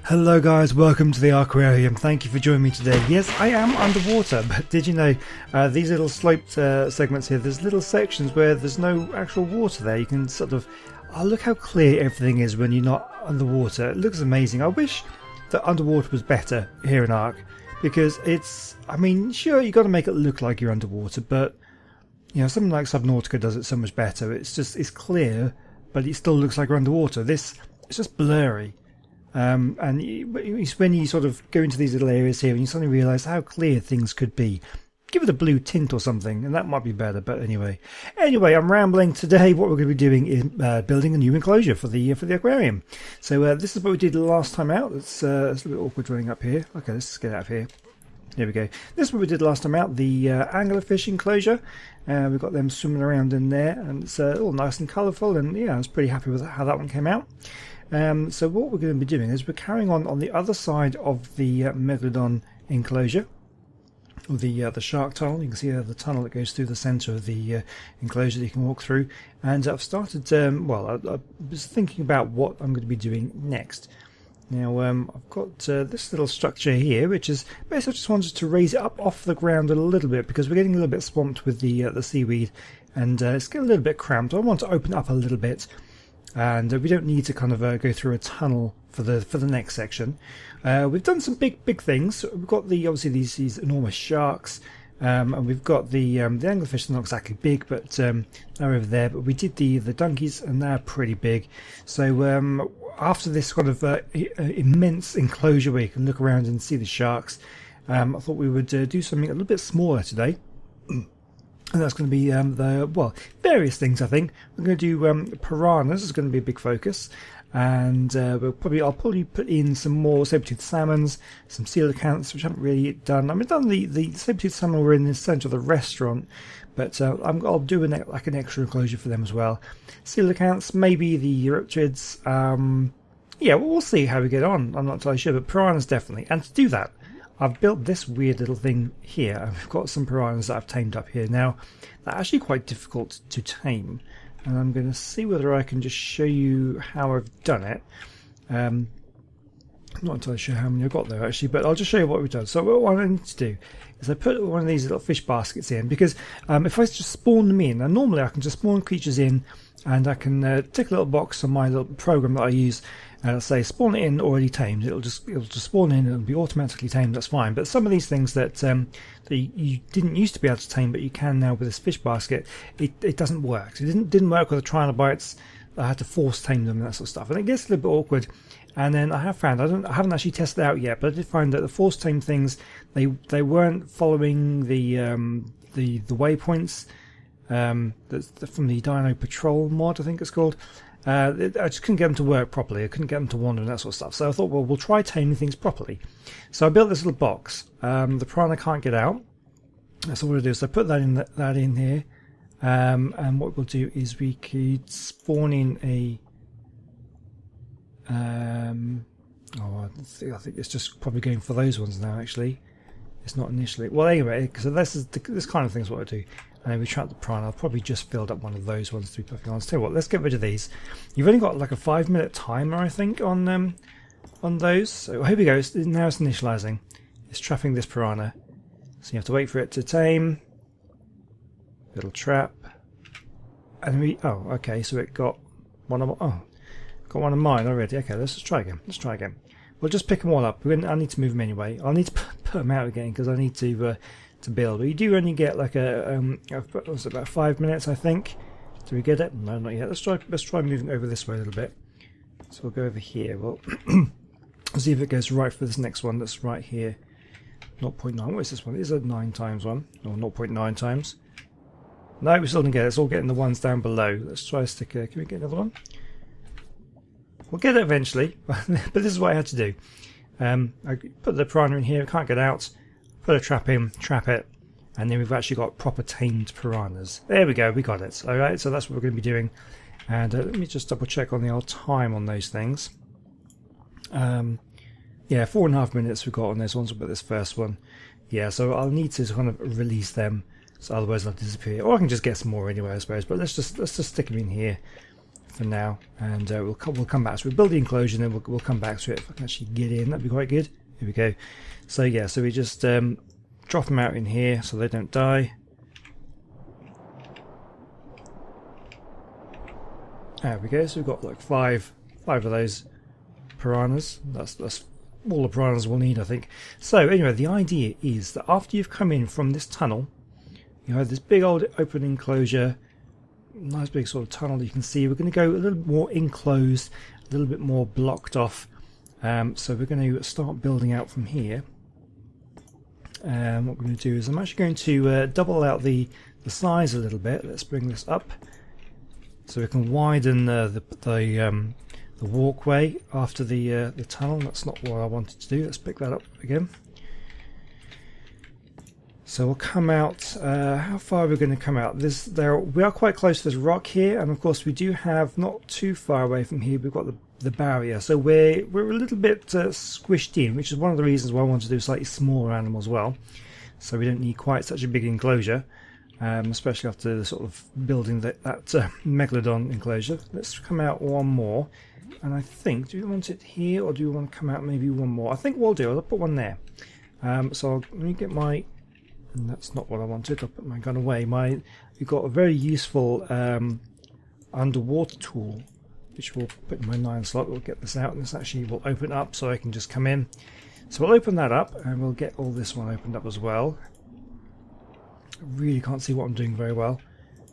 Hello guys, welcome to the Aquarium. Thank you for joining me today. Yes, I am underwater, but did you know these little sloped segments here, there's little sections where there's no actual water there. You can sort of, oh, look how clear everything is when you're not underwater. It looks amazing. I wish that underwater was better here in Ark, because it's, I mean, sure, you got to make it look like you're underwater, but you know, something like Subnautica does it so much better. It's just, it's clear, but it still looks like you're underwater. This, it's just blurry. And it's when you sort of go into these little areas here and you suddenly realise how clear things could be. Give it a blue tint or something and that might be better, but anyway, I'm rambling. Today what we're going to be doing is building a new enclosure for the aquarium. So this is what we did last time out. It's a little bit awkward running up here. Okay, let's get out of here. There we go. This is what we did last time out, the anglerfish enclosure. We've got them swimming around in there and it's all nice and colourful, and yeah, I was pretty happy with how that one came out. So what we're going to be doing is we're carrying on the other side of the Megalodon enclosure, or the shark tunnel. You can see the tunnel that goes through the centre of the enclosure that you can walk through. And I've started, I was thinking about what I'm going to be doing next. Now I've got this little structure here, which is basically I just wanted to raise it up off the ground a little bit because we're getting a little bit swamped with the seaweed, and it's getting a little bit cramped. I want to open it up a little bit. And we don't need to kind of go through a tunnel for the next section. We've done some big things. We've got obviously these enormous sharks, and we've got the anglerfish. Not exactly big, but they're over there. But we did the donkeys, and they're pretty big. So after this kind of immense enclosure where you can look around and see the sharks, I thought we would do something a little bit smaller today. And that's going to be various things. I think we're going to do piranhas. Is going to be a big focus, and I'll probably put in some more sabre tooth salmons, some coelacanths, which I haven't really done. I mean, I've done the sabre tooth salmon were in the centre of the restaurant, but I'll do an extra enclosure for them as well. Coelacanths, maybe the eurypterids. Yeah, we'll see how we get on. I'm not entirely sure, but piranhas definitely. And to do that, I've built this weird little thing here, and we've got some piranhas that I've tamed up here. Now, they're actually quite difficult to tame, and I'm going to see whether I can just show you how I've done it. I'm not entirely sure how many I've got there actually, but I'll just show you what we've done. So what I need to do is I put one of these little fish baskets in, because if I just spawn them in, and normally I can just spawn creatures in, and I can tick a little box on my little program that I use, and I'll say spawn it in already tamed. It'll just spawn in and it'll be automatically tamed. That's fine. But some of these things that you didn't used to be able to tame, but you can now with this fish basket, it doesn't work. It didn't work with the trilobites. I had to force tame them and that sort of stuff, and it gets a little bit awkward. And then I have found I haven't actually tested it out yet, but I did find that the force tame things they weren't following the waypoints. That's from the Dino Patrol mod, I think it's called. I just couldn't get them to work properly. I couldn't get them to wander and that sort of stuff. So I thought, well, we'll try taming things properly. So I built this little box. The piranha can't get out. So what I do is I put that in here. And what we'll do is we could spawn in a. I think it's just probably going for those ones now. Actually, it's not initially. Well, anyway, so this kind of thing is what I do. And then we trap the piranha. I've probably just filled up one of those ones, to be perfectly honest. Tell you what, let's get rid of these. You've only got like a 5-minute timer, I think, on those. So here we go. Now it's initializing. It's trapping this piranha. So you have to wait for it to tame. Little trap. And okay. So it got one of mine already. Okay, let's just try again. We'll just pick them all up. I need to move them anyway. I'll need to put them out again because I need to build. But you do only get like about 5 minutes, I think. Do we get it? No, not yet. Let's try moving over this way a little bit. So we'll go over here. Well, see if it goes right for this next one that's right here. 0.9. What is this one? It is a 9 times one, or 0.9 times. No, we still didn't get it. It's all getting the ones down below. Let's try a sticker. Can we get another one? We'll get it eventually, but this is what I had to do. I put the piranha in here. Can't get out. Put a trap in, trap it, and then we've actually got proper tamed piranhas. There we go, we got it. Alright, so that's what we're going to be doing. And let me just double check on the old time on those things. Yeah, 4.5 minutes we've got on those ones, but this first one. Yeah, so I'll need to kind of release them, so otherwise they'll disappear. Or I can just get some more anyway, I suppose, but let's just stick them in here. for now, and we'll come back. So we'll build the enclosure, and then we'll come back to it. If I can actually get in, that'd be quite good. Here we go. So yeah, so we just drop them out in here so they don't die. There we go. So we've got like five of those piranhas. That's all the piranhas we'll need, I think. So anyway, the idea is that after you've come in from this tunnel, you have this big old open enclosure, nice big sort of tunnel that you can see. We're going to go a little more enclosed, a little bit more blocked off. So we're going to start building out from here. And what we're going to do is I'm actually going to double out the size a little bit. Let's bring this up so we can widen the walkway after the tunnel. That's not what I wanted to do. Let's pick that up again. So we'll come out. How far are we going to come out? We are quite close to this rock here, and of course we do have, not too far away from here, we've got the barrier. So we're a little bit squished in, which is one of the reasons why I want to do a slightly smaller animal as well. So we don't need quite such a big enclosure, especially after sort of building that megalodon enclosure. Let's come out one more, and I think, do we want it here or do we want to come out maybe one more? I think what I'll do is I'll put one there. So let me get my. And that's not what I wanted. I'll put my gun away. We've got a very useful underwater tool, which we'll put in my 9 slot. We'll get this out, and this actually will open up so I can just come in. So we'll open that up, and we'll get all this one opened up as well. I really can't see what I'm doing very well.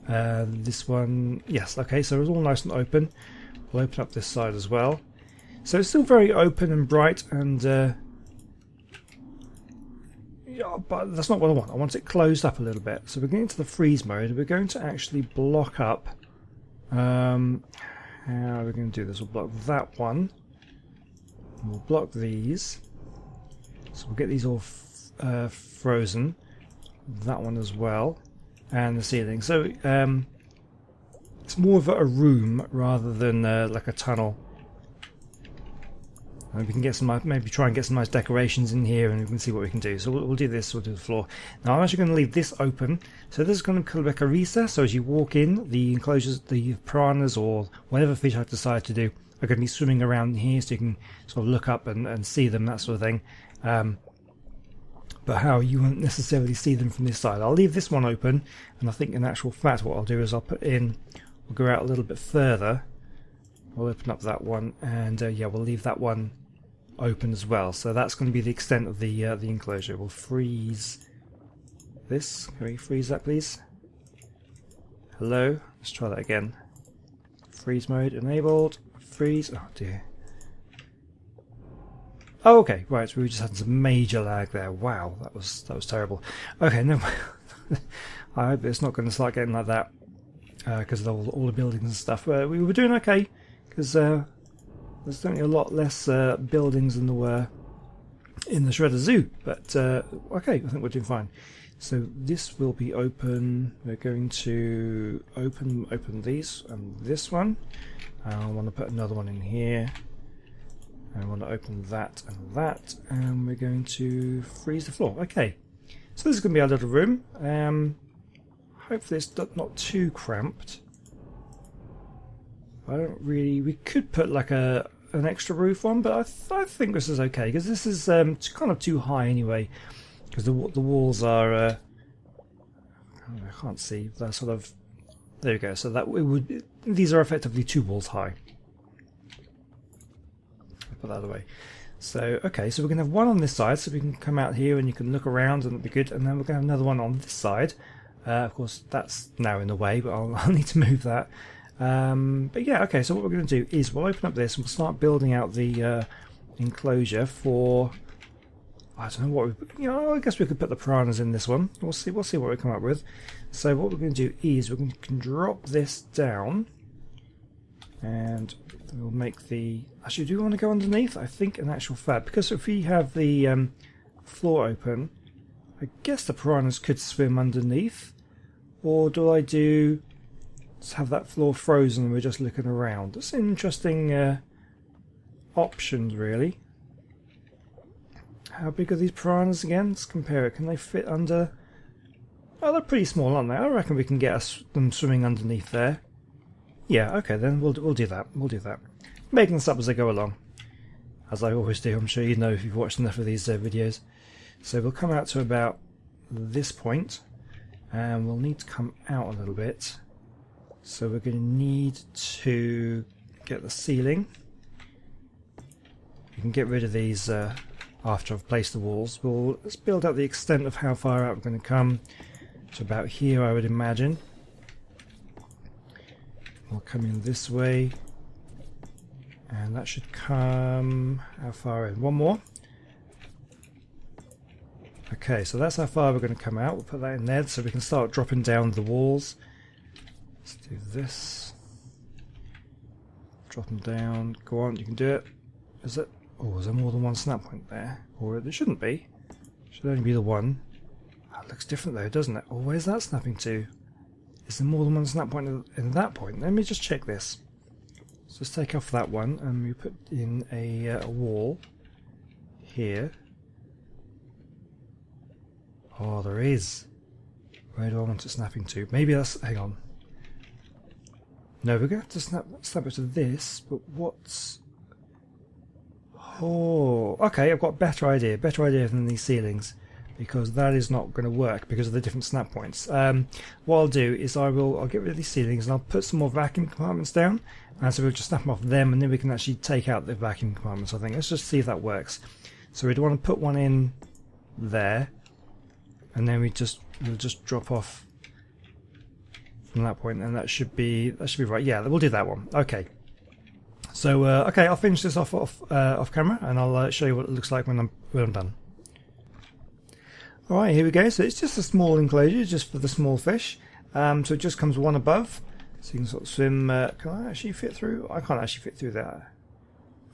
This one, yes, okay, so it's all nice and open. We'll open up this side as well. So it's still very open and bright, and yeah, but that's not what I want. I want it closed up a little bit. So we're getting into the freeze mode. We're going to actually block up. How are we going to do this? We'll block that one. We'll block these. So we'll get these all frozen. That one as well. And the ceiling. So it's more of a room rather than like a tunnel. We can get some, maybe try and get some nice decorations in here, and we can see what we can do. So we'll do this. We'll do the floor. Now I'm actually going to leave this open. So this is going to look like a recess. So as you walk in, the enclosures, the piranhas or whatever fish I decide to do are going to be swimming around here, so you can sort of look up and see them, that sort of thing. But how you won't necessarily see them from this side. I'll leave this one open, and I think in actual fact what I'll do is I'll put in. We'll go out a little bit further. We'll open up that one, and yeah, we'll leave that one open as well. So that's going to be the extent of the enclosure. We'll freeze this. Can we freeze that, please? Hello. Let's try that again. Freeze mode enabled. Freeze. Oh dear. Oh, okay. Right. So we just had some major lag there. Wow, that was terrible. Okay, no. I hope it's not going to start getting like that because of all the buildings and stuff. We were doing okay because. There's certainly a lot less buildings than there were in the Shredder Zoo, but okay, I think we're doing fine. So this will be open. We're going to open these and this one. I want to put another one in here. I want to open that, and we're going to freeze the floor. Okay, so this is going to be our little room. Hopefully it's not too cramped. I don't really. We could put like an extra roof on, but I think this is okay because this is kind of too high anyway. Because the walls are. I can't see. They're sort of. There you go. So that it would. These are effectively 2 walls high. I'll put that away. So okay. So we're gonna have one on this side, so we can come out here and you can look around and it'll be good. And then we're gonna have another one on this side. Of course, that's now in the way, but I'll need to move that. But yeah, okay, so what we're going to do is we'll open up this and we'll start building out the enclosure for, I don't know what I guess we could put the piranhas in this one. We'll see what we come up with. So what we're going to do is we're going to drop this down and we'll make the, actually do we want to go underneath? I think in actual fact, because if we have the floor open, I guess the piranhas could swim underneath, or do I do have that floor frozen and we're just looking around? That's an interesting options, really. How big are these piranhas again? Let's compare it. Can they fit under? Oh, they're pretty small, aren't they? I reckon we can get them swimming underneath there. Yeah, okay, then we'll do that. We'll do that. Making this up as I go along, as I always do. I'm sure you know if you've watched enough of these videos. So we'll come out to about this point, and we'll need to come out a little bit. So we're going to need to get the ceiling. You can get rid of these after I've placed the walls. Let's build out the extent of how far out we're going to come. To about here, I would imagine. We'll come in this way, and that should come how far in? One more. Okay, so that's how far we're going to come out. We'll put that in there so we can start dropping down the walls. Let's do this. Drop them down. Go on, you can do it. Is it? Oh, is there more than one snap point there? Or there shouldn't be. Should only be the one. Oh, it looks different though, doesn't it? Oh, where's that snapping to? Is there more than one snap point in that point? Let me just check this. So let's take off that one and we put in a wall here. Oh, there is. Where do I want it snapping to? Maybe that's... hang on. No, we're going to have to snap it to this, but what's... oh, okay, I've got a better idea. Better idea than these ceilings. Because that is not going to work because of the different snap points. What I'll do is I'll get rid of these ceilings and I'll put some more vacuum compartments down, and so we'll just snap them off them, and then we can actually take out the vacuum compartments. I think let's just see if that works. So we'd want to put one in there, and then we'll just drop off from that point, and that should be right. Yeah, we'll do that one. Okay. So okay, I'll finish this off camera, and I'll show you what it looks like when I'm done. Alright, here we go. So it's just a small enclosure, just for the small fish. So it just comes one above, so you can sort of swim. Can I actually fit through? I can't actually fit through there.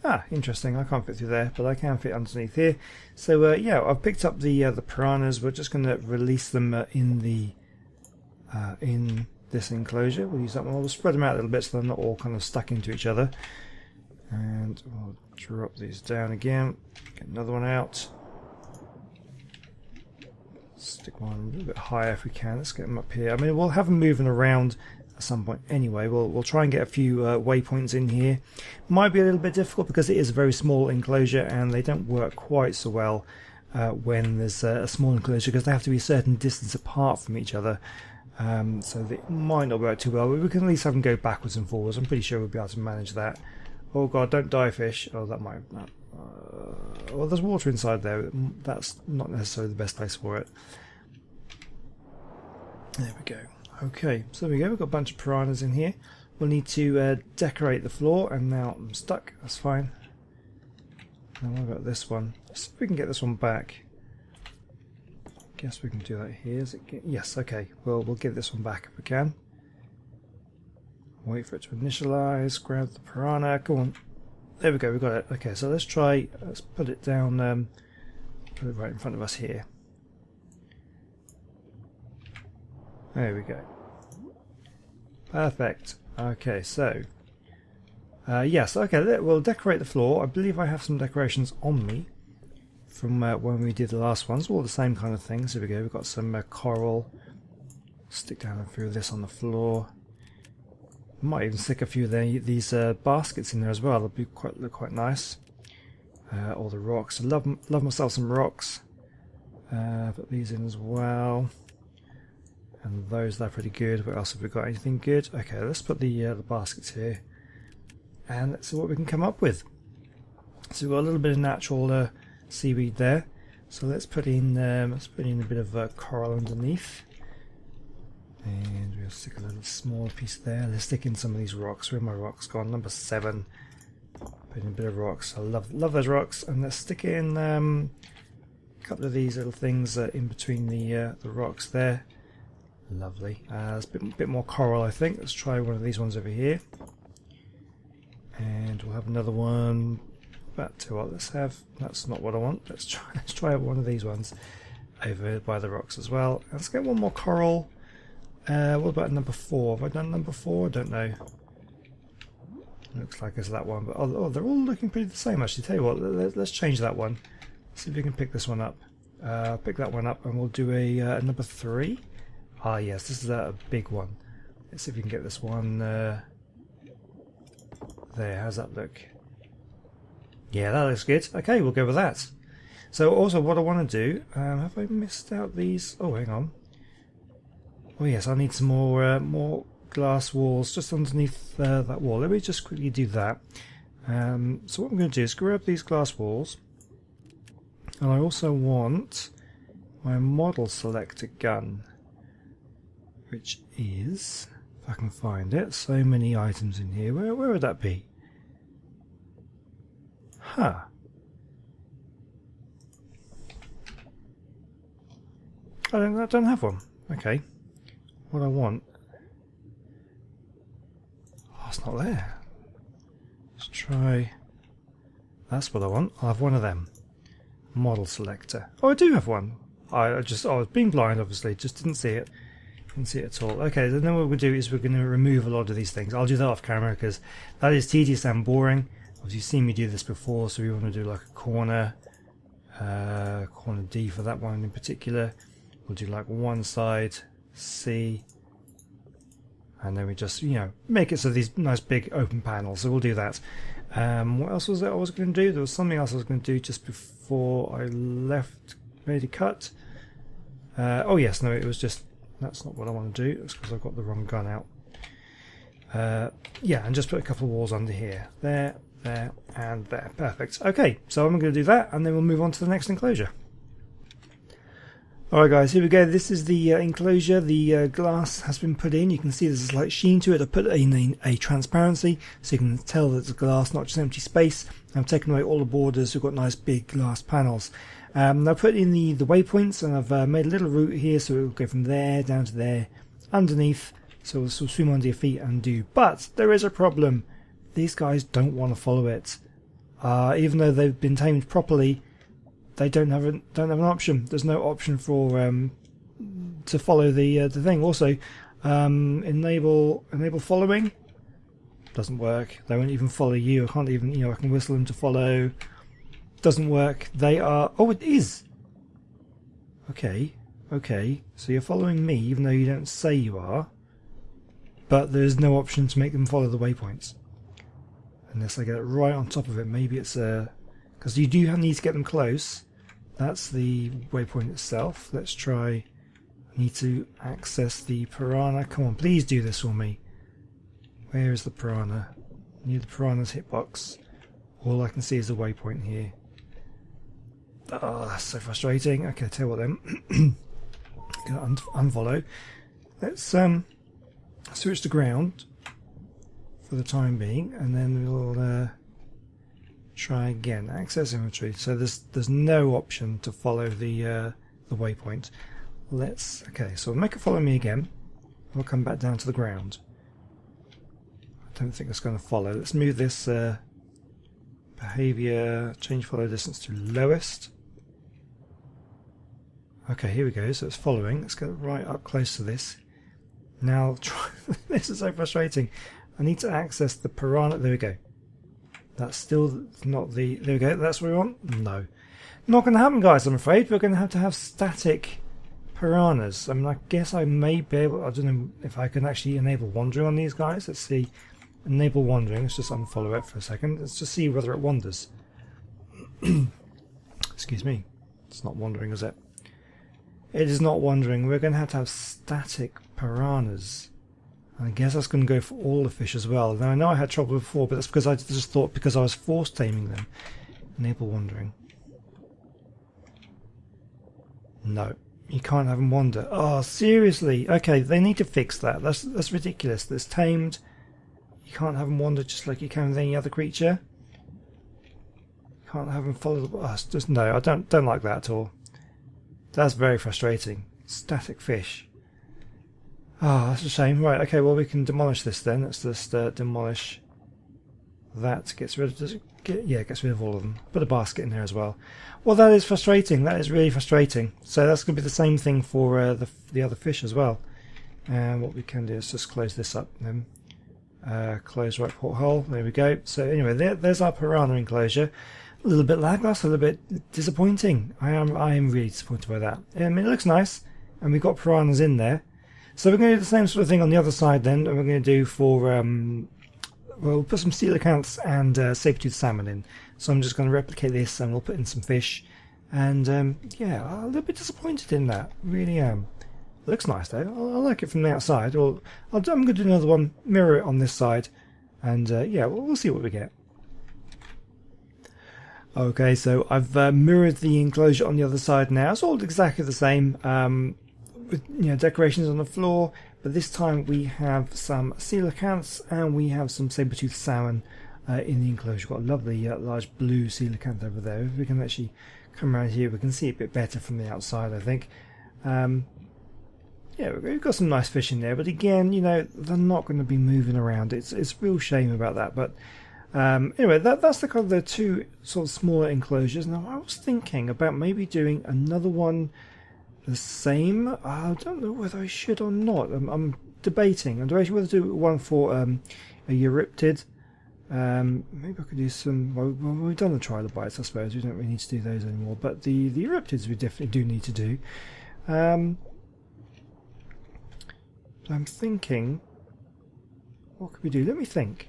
Ah, interesting. I can't fit through there, but I can fit underneath here. So yeah, I've picked up the piranhas. We're just going to release them in this enclosure. We'll use that one. We'll spread them out a little bit so they're not all kind of stuck into each other. And we'll drop these down again. Get another one out. Stick one a little bit higher if we can. Let's get them up here. I mean, we'll have them moving around at some point anyway. We'll try and get a few waypoints in here. Might be a little bit difficult because it is a very small enclosure and they don't work quite so well when there's a small enclosure, because they have to be a certain distance apart from each other. So they might not work too well, but we can at least have them go backwards and forwards. I'm pretty sure we'll be able to manage that. Oh god, don't die, fish. Oh, that might... well, there's water inside there. That's not necessarily the best place for it. There we go. Okay, so there we go. We've got a bunch of piranhas in here. We'll need to decorate the floor, and now I'm stuck. That's fine. Now what about this one? Let's see if we can get this one back. Guess we can do that here. Yes, okay. We'll get this one back if we can. Wait for it to initialize. Grab the piranha. Go on. There we go, we've got it. Okay, so let's put it down, put it right in front of us here. There we go. Perfect. Okay, so, yes, okay, we'll decorate the floor. I believe I have some decorations on me from when we did the last ones, all the same kind of things. Here we go, we've got some coral. Stick down and through this on the floor. Might even stick a few of these baskets in there as well. They'll be look quite nice. All the rocks. I love myself some rocks. Put these in as well. And those, they're pretty good. What else have we got? Anything good? Okay, let's put the baskets here, and let's see what we can come up with. So we've got a little bit of natural seaweed there. So let's put in a bit of coral underneath. And we'll stick a little small piece there. Let's stick in some of these rocks. Where are my rocks gone? Number 7. Put in a bit of rocks. I love those rocks. And let's stick in a couple of these little things in between the rocks there. Lovely. There's a bit more coral, I think. Let's try one of these ones over here. And we'll have another one. But what? Let's have. That's not what I want. Let's try one of these ones over by the rocks as well. Let's get one more coral. What about number 4? Have I done number 4? I don't know. Looks like it's that one, but oh, they're all looking pretty the same actually. Tell you what, let's change that one. See if we can pick this one up. Pick that one up, and we'll do a number 3. Ah yes, this is a big one. Let's see if we can get this one There, how's that look? Yeah, that looks good. Okay, we'll go with that. So also what I want to do, have I missed out these? Oh, hang on. Oh yes, I need some more glass walls just underneath that wall. Let me just quickly do that. So what I'm going to do is grab these glass walls, and I also want my model selector gun, which is, if I can find it, so many items in here. Where would that be? Huh. I don't have one. Okay. What I want. Oh, it's not there. Let's try. That's what I want. I'll have one of them. Model selector. Oh, I do have one. I was being blind, obviously. Just didn't see it. Didn't see it at all. Okay, then what we'll do is we're going to remove a lot of these things. I'll do that off camera because that is tedious and boring. Obviously, you've seen me do this before, so we want to do like a corner D for that one in particular. We'll do like one side C, and then we just, you know, make it so these nice big open panels. So we'll do that. What else was there I was going to do? There was something else I was going to do just before I left, made a cut. Oh yes, no, it was just, that's not what I want to do. It's because I've got the wrong gun out. Yeah, and just put a couple of walls under here. There, and there. Perfect. Okay, so I'm going to do that, and then we'll move on to the next enclosure. Alright guys, here we go. This is the enclosure. The glass has been put in. You can see there's a slight sheen to it. I put in a transparency so you can tell that it's glass, not just empty space. I've taken away all the borders. We've got nice big glass panels. I've put in the waypoints, and I've made a little route here so it will go from there down to there, underneath, so it'll swim under your feet and do. But there is a problem. These guys don't want to follow it. Even though they've been tamed properly, they don't have an option. There's no option for to follow the thing. Also, enable following doesn't work. They won't even follow you. I can't even, you know, I can whistle them to follow. Doesn't work. They are. Oh, it is. Okay. So you're following me, even though you don't say you are. But there's no option to make them follow the waypoints, unless I get it right on top of it. Maybe it's because you do need to get them close. That's the waypoint itself. Let's try. I need to access the piranha. Come on, please do this for me. Where is the piranha? I need the piranha's hitbox. All I can see is a waypoint here. Oh, that's so frustrating. Okay, tell you what then. Gonna unfollow. Let's switch to ground for the time being, and then we'll try again. Access inventory. So there's no option to follow the waypoint. Okay, so we'll make it follow me again. We'll come back down to the ground. I don't think it's going to follow. Let's move this behavior, change follow distance to lowest. Okay, here we go. So it's following. Let's get right up close to this. Now, this is so frustrating. I need to access the piranha. There we go. That's still not the... There we go. That's what we want? No. Not going to happen, guys, I'm afraid. We're going to have static piranhas. I mean, I guess I may be able... I don't know if I can actually enable wandering on these guys. Let's see. Enable wandering. Let's just unfollow it for a second. Let's just see whether it wanders. Excuse me. It's not wandering, is it? It is not wandering. We're going to have static piranhas. I guess that's going to go for all the fish as well. Now I know I had trouble before, but that's because I just thought because I was force taming them. Enable wandering. No, you can't have them wander. Oh, seriously? Okay, they need to fix that. That's ridiculous. That's tamed. You can't have them wander just like you can with any other creature. You can't have them follow the bus. Just no. I don't like that at all. That's very frustrating. Static fish. Ah, oh, that's a shame. Right, okay, well we can demolish this then. Let's just demolish that. Gets rid of... Does it get, yeah, it gets rid of all of them. Put a basket in there as well. Well, that is frustrating. That is really frustrating. So that's going to be the same thing for the other fish as well. And what we can do is just close this up then. Close right porthole. There we go. So anyway, there's our piranha enclosure. A little bit lackluster, a little bit disappointing. I am really disappointed by that. I mean, it looks nice, and we've got piranhas in there. So we're going to do the same sort of thing on the other side then, and we're going to do for Well, we'll put some coelacanths and Sabre Tooth Salmon in. So I'm just going to replicate this and we'll put in some fish. And yeah, I'm a little bit disappointed in that. Really am. It looks nice though. I like it from the outside. I'm going to do another one, mirror it on this side. And yeah, we'll see what we get. Okay, so I've mirrored the enclosure on the other side now. It's all exactly the same, with decorations on the floor, but this time we have some coelacanths and we have some saber tooth salmon in the enclosure. Got a lovely large blue coelacanth over there. If we can actually come around here, we can see it a bit better from the outside, I think. Yeah, we've got some nice fish in there, but again, they're not going to be moving around. It's a real shame about that, but. Anyway, that's the kind of the two sort of smaller enclosures. Now I was thinking about maybe doing another one the same. I don't know whether I should or not. I'm debating. I'm debating whether to do one for a Euryptid. Maybe I could do some. Well, we've done the trilobites, I suppose. We don't really need to do those anymore. But the Euryptids we definitely do need to do. I'm thinking. What could we do? Let me think.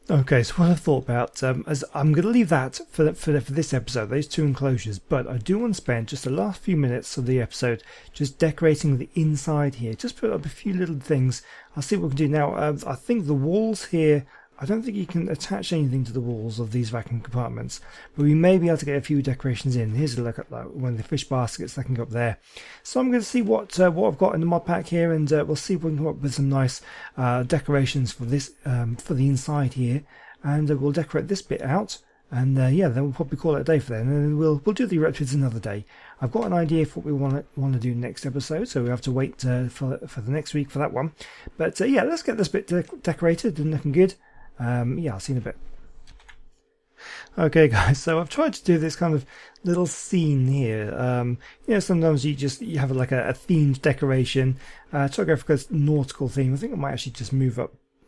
Okay, so what I thought about, as I'm going to leave that for this episode, those two enclosures, but I do want to spend just the last few minutes of the episode just decorating the inside here. Just put up a few little things. I'll see what we can do now. I think the walls here, I don't think you can attach anything to the walls of these vacuum compartments, but we may be able to get a few decorations in. Here's a look at one of the fish baskets that can go up there. So I'm going to see what I've got in the mod pack here, and we'll see if we can come up with some nice decorations for this for the inside here, and we'll decorate this bit out. And yeah, then we'll probably call it a day for then, and then we'll do the Euryptids another day. I've got an idea for what we want to do next episode, so we have to wait for the next week for that one. But yeah, let's get this bit decorated and looking good. Yeah, I'll see you in a bit. Okay guys, so I've tried to do this kind of little scene here. Sometimes you have like a themed decoration. Try to go for a nautical theme. I think I might actually just move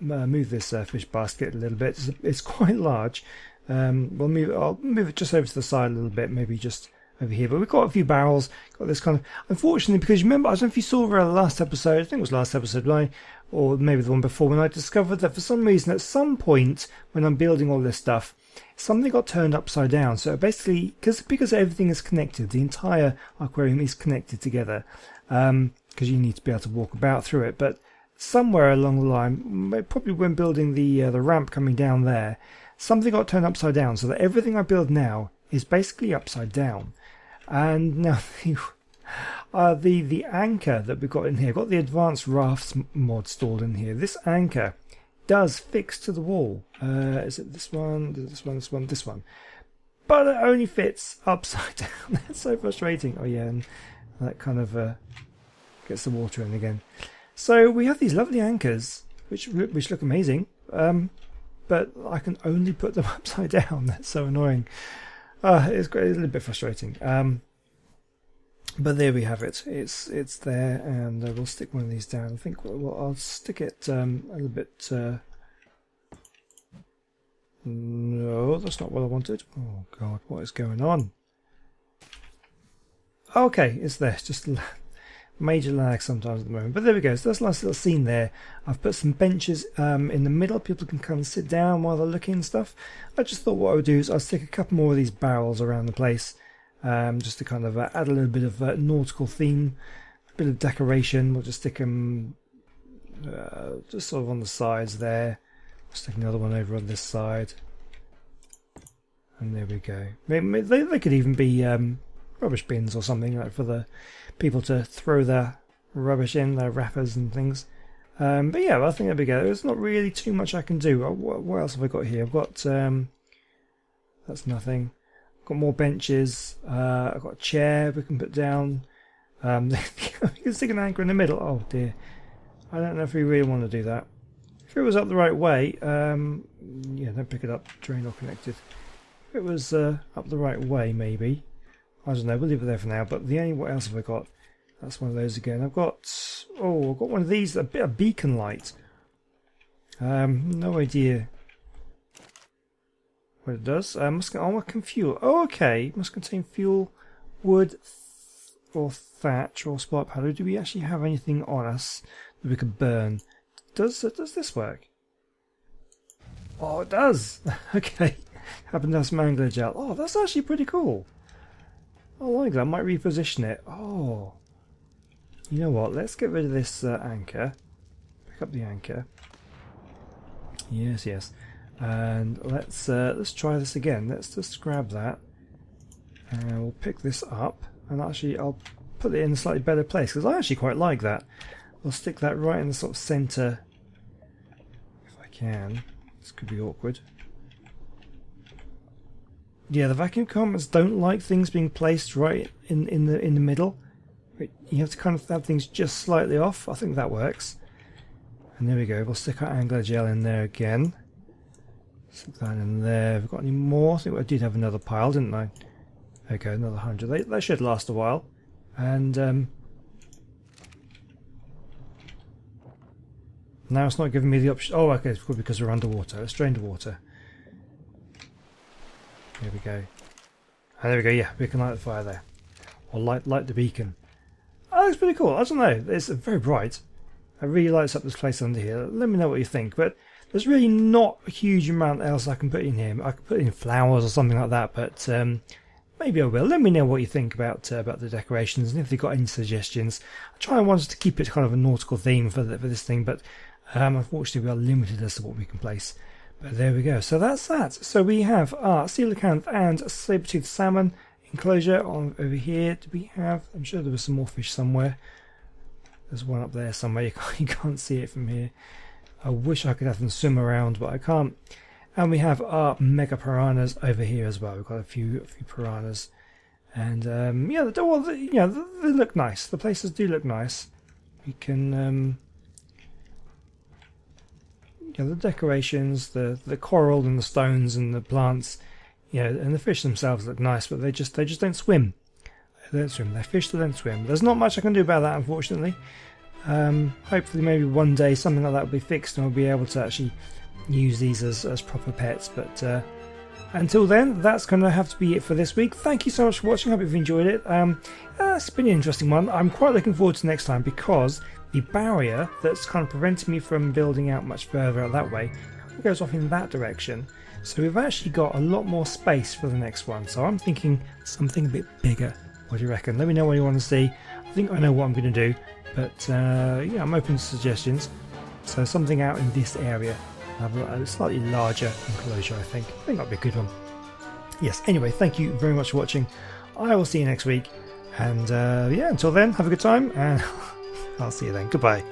this fish basket a little bit. It's quite large. I'll move it just over to the side a little bit, maybe just over here. But we've got a few barrels. Got this kind of, unfortunately, because you remember, I don't know if you saw the last episode. I think it was last episode, or maybe the one before, when I discovered that for some reason, at some point when I'm building all this stuff, something got turned upside down. So basically, because everything is connected, the entire aquarium is connected together, because you need to be able to walk about through it. But somewhere along the line, probably when building the ramp coming down there, something got turned upside down, so that everything I build now is basically upside down. And now the anchor that we've got in here, got the advanced rafts mod stored in here. This anchor does fix to the wall. Is it this one? This one? But it only fits upside down. That's so frustrating. Oh yeah, and that kind of gets the water in again. So we have these lovely anchors, which look amazing. But I can only put them upside down. That's so annoying. It's a little bit frustrating. But there we have it. It's there, and we'll stick one of these down. I think I'll stick it a little bit. No, that's not what I wanted. Oh God, what is going on? Okay, it's there. Just major lag sometimes at the moment, but there we go. So that's a nice little scene there. I've put some benches in the middle. People can kind of sit down while they're looking and stuff. I just thought what I would do is I'll stick a couple more of these barrels around the place, just to kind of add a little bit of nautical theme, a bit of decoration. We'll just stick them just sort of on the sides there. Stick another one over on this side, and there we go. They could even be rubbish bins or something, like for the people to throw their rubbish in, their wrappers and things. But yeah, I think there we go. There's not really too much I can do. What else have I got here? I've got that's nothing. I've got more benches. I've got a chair we can put down. You can stick an anchor in the middle. Oh dear, I don't know if we really want to do that. If it was up the right way, yeah, don't pick it up. Drain or connected. If it was up the right way, maybe. I don't know, we'll leave it there for now. But what else have I got? That's one of those again. I've got one of these, a beacon light. No idea what it does. Must contain fuel. Oh, okay. Must contain fuel, wood, or thatch, or spark powder. Do we actually have anything on us that we could burn? Does this work? Oh, it does. Okay. Happen to have some angler gel. Oh, that's actually pretty cool. I like that. I might reposition it. Oh. You know what? Let's get rid of this anchor. Pick up the anchor. Yes, yes. And let's try this again. Let's just grab that. And we'll pick this up. And actually, I'll put it in a slightly better place because I actually quite like that. I'll stick that right in the sort of centre. If I can. This could be awkward. Yeah, the vacuum compartments don't like things being placed right in the middle. You have to kind of have things just slightly off. I think that works. And there we go. We'll stick our angler gel in there again. Stick that in there. Have we got any more? I think I did have another pile, didn't I? Okay, another 100. They should last a while. And now it's not giving me the option. Oh, okay, it's probably because we're underwater. Let's drain the water. There we go. And there we go. Yeah, we can light the fire there, or light the beacon. Oh, that's pretty cool. I don't know. It's very bright. It really lights up this place under here. Let me know what you think. But there's really not a huge amount else I can put in here. I could put in flowers or something like that, but maybe I will. Let me know what you think about the decorations and if you've got any suggestions. I try and want to keep it kind of a nautical theme for this thing, but unfortunately we are limited as to what we can place. But there we go. So that's that. So we have our coelacanth and Sabre Tooth Salmon enclosure on over here. Do we have? I'm sure there was some more fish somewhere. There's one up there somewhere. You can't see it from here. I wish I could have them swim around, but I can't. And we have our Mega Piranhas over here as well. We've got a few piranhas, and yeah, they look nice. The places do look nice. We can. The decorations, the coral and the stones and the plants, and the fish themselves look nice, but they just don't swim. They don't swim. They're fish that don't swim. There's not much I can do about that, unfortunately. Hopefully, maybe one day something like that will be fixed and we'll be able to actually use these as proper pets. But until then, that's going to have to be it for this week. Thank you so much for watching. I hope you've enjoyed it. It's been an interesting one. I'm quite looking forward to next time because the barrier that's kind of preventing me from building out much further out that way goes off in that direction. So we've actually got a lot more space for the next one. So I'm thinking something a bit bigger. What do you reckon? Let me know what you want to see. I think I know what I'm going to do. But yeah, I'm open to suggestions. So something out in this area. Have a slightly larger enclosure, I think. I think that'd be a good one. Yes, anyway, thank you very much for watching. I will see you next week. And yeah, until then, have a good time. And I'll see you then. Goodbye.